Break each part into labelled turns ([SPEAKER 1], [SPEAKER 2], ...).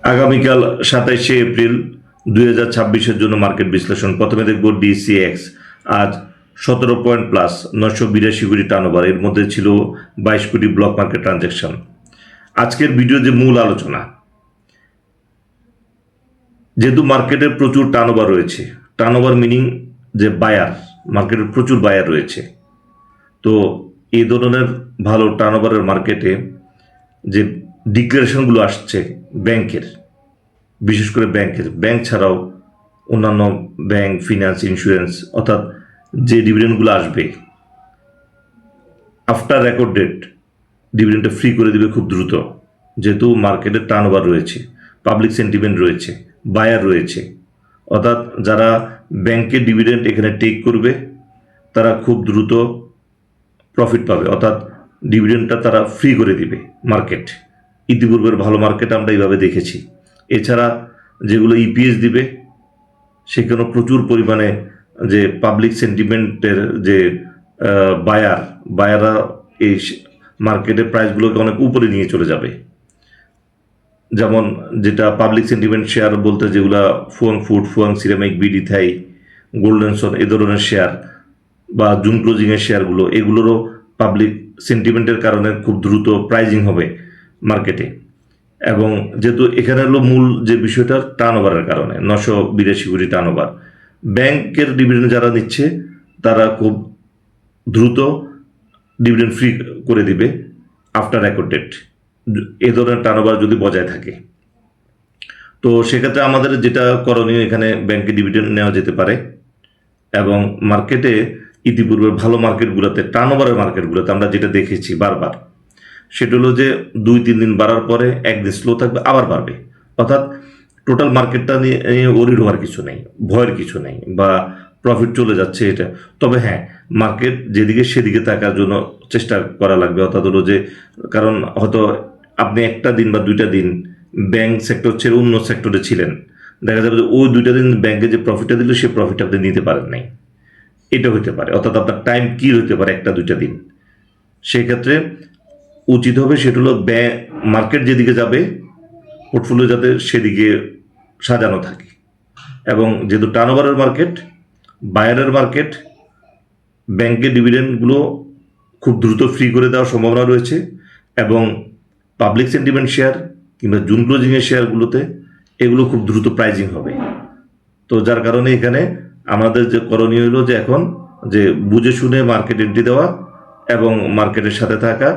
[SPEAKER 1] আগামীকাল 27শে এপ্রিল 2026-এর জন্য মার্কেট বিশ্লেষণ। প্রথমে দেখব ডিসিএক্স। আজ 17 পয়েন্ট প্লাস 982 কোটি টার্নওভার, এর মধ্যে ছিল 22 কোটি ব্লক মার্কেট ট্রানজ্যাকশন। আজকের ভিডিও যে মূল আলোচনা, যেহেতু মার্কেটের প্রচুর টার্নওভার রয়েছে, টার্নওভার মিনিং যে বায়ার, মার্কেটের প্রচুর বায়ার রয়েছে, তো এই ধরনের ভালো টার্নওভারের মার্কেটে যে ডিক্লারেশনগুলো আসছে ব্যাংকের, বিশেষ করে ব্যাংক ছাড়াও অন্যান্য ব্যাংক, ফিনান্স, ইন্স্যুরেন্স, অর্থাৎ যে ডিভিডেন্ডগুলো আসবে আফটার রেকর্ড ডেট ডিভিডেন্ডটা ফ্রি করে দিবে খুব দ্রুত। যেহেতু মার্কেটের টার্নওভার রয়েছে, পাবলিক সেন্টিমেন্ট রয়েছে, বায়ার রয়েছে, অর্থাৎ যারা ব্যাংকের ডিভিডেন্ড এখানে টেক করবে তারা খুব দ্রুত প্রফিট পাবে, অর্থাৎ ডিভিডেন্ডটা তারা ফ্রি করে দিবে মার্কেট। ইতিপূর্বের ভালো মার্কেট আমরা এইভাবে দেখেছি। এছাড়া যেগুলো ইপিএস দিবে সেখানেও প্রচুর পরিমাণে যে পাবলিক সেন্টিমেন্টের যে বায়াররা এই মার্কেটের প্রাইসগুলোকে অনেক উপরে নিয়ে চলে যাবে। যেমন যেটা পাবলিক সেন্টিমেন্ট শেয়ার বলতে যেগুলা Fuwang food, Fuwang ceramic, BD Thai, Golden Son, এ ধরনের শেয়ার বা জুন ক্লোজিংয়ের শেয়ারগুলো, এগুলোরও পাবলিক সেন্টিমেন্টের কারণে খুব দ্রুত প্রাইজিং হবে মার্কেটে। এবং যেহেতু এখানে হলো মূল যে বিষয়টা টার্নওভারের কারণে 982 কোটি টার্নওভার, ব্যাংকের ডিভিডেন্ড যারা নিচ্ছে তারা খুব দ্রুত ডিভিডেন্ড ফ্রি করে দিবে আফটার রেকর্ড ডেট, এ ধরনের টার্নওভার যদি বজায় থাকে। তো সেক্ষেত্রে আমাদের যেটা করণীয়, এখানে ব্যাংকে ডিভিডেন্ড নেওয়া যেতে পারে এবং মার্কেটে ইতিপূর্বে ভালো মার্কেটগুলোতে, টার্নওভারের মার্কেটগুলোতে আমরা যেটা দেখেছি বারবার, সেটা হলো যে 2-3 দিন বাড়ার পরে একদিন স্লো থাকবে, আবার বাড়বে। অর্থাৎ টোটাল মার্কেটটা নিয়ে ওরিড হওয়ার কিছু নেই, ভয়ের কিছু নেই, বা প্রফিট চলে যাচ্ছে এটা। তবে হ্যাঁ, মার্কেট যেদিকে সেদিকে থাকার জন্য চেষ্টা করা লাগবে। অর্থাৎ হলো যে, কারণ হয়তো আপনি একটা দিন বা 2টা দিন ব্যাংক সেক্টর ছেড়ে অন্য সেক্টরে ছিলেন, দেখা যাবে যে ওই 2টা দিন ব্যাংকে যে প্রফিটটা দিল সেই প্রফিটটা আপনি নিতে পারেন নাই, এটা হতে পারে। অর্থাৎ আপনার টাইম কি হতে পারে 1-2টা দিন। সেক্ষেত্রে উচিত হবে সেটা হলো মার্কেট যেদিকে যাবে পোর্টফোলিও যাতে সেদিকে সাজানো থাকে। এবং যেহেতু টার্নওভারের মার্কেট, বায়ারের মার্কেট, ব্যাংকের ডিভিডেন্ডগুলো খুব দ্রুত ফ্রি করে দেওয়ার সম্ভাবনা রয়েছে এবং পাবলিক সেন্টিমেন্ট শেয়ার কিংবা জুন ক্লোজিংয়ের শেয়ারগুলোতে এগুলো খুব দ্রুত প্রাইজিং হবে। তো যার কারণে এখানে আমাদের যে করণীয় হলো যে এখন যে বুঝে শুনে মার্কেট এন্ট্রি দেওয়া এবং মার্কেটের সাথে থাকা,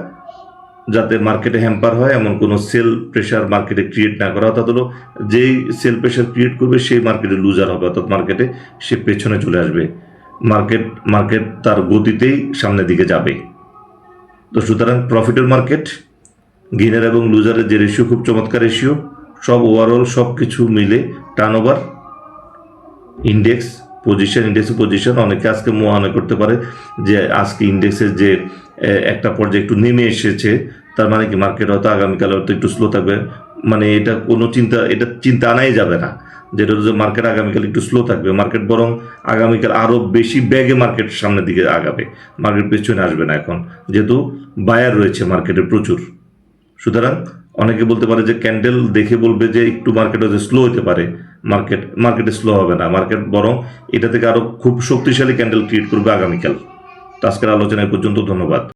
[SPEAKER 1] যাতে মার্কেটে হ্যাম্পার হয় এমন কোনো সেল প্রেশার মার্কেটে ক্রিয়েট না করা। অর্থাৎ হলো যেই সেল প্রেশার ক্রিয়েট করবে সেই মার্কেটে লুজার হবে, অর্থাৎ মার্কেটে সে পেছনে চলে আসবে, মার্কেট তার গতিতেই সামনের দিকে যাবে। তো সুতরাং প্রফিটের মার্কেট, গেইনার এবং লুজারের যে রেশিও খুব চমৎকার রেশিও, সব ওভারঅল সব কিছু মিলে টার্নওভার, ইন্ডেক্সের পজিশন অনেকে আজকে মনে করতে পারে যে আজকে ইন্ডেক্সের যে একটা পর্যায়ে একটু নেমে এসেছে, তার মানে কি মার্কেট হয়তো আগামীকাল হয়তো একটু স্লো থাকবে। মানে এটা চিন্তা আনাই যাবে না, যেটা হচ্ছে মার্কেট আগামীকাল একটু স্লো থাকবে। মার্কেট বরং আগামীকাল আরও বেশি ব্যাগে মার্কেট সামনের দিকে আগাবে, মার্কেট পেছনে আসবে না এখন, যেহেতু বায়ার রয়েছে মার্কেটে প্রচুর। সুতরাং অনেকে বলতে পারে যে ক্যান্ডেল দেখে বলবে যে একটু মার্কেট হচ্ছে স্লো হতে পারে, মার্কেটে স্লো হবে না, মার্কেট বরং এটা থেকে আরও খুব শক্তিশালী ক্যান্ডেল ক্রিয়েট করবে আগামীকাল। তো আজকের আলোচনা এই পর্যন্ত, ধন্যবাদ।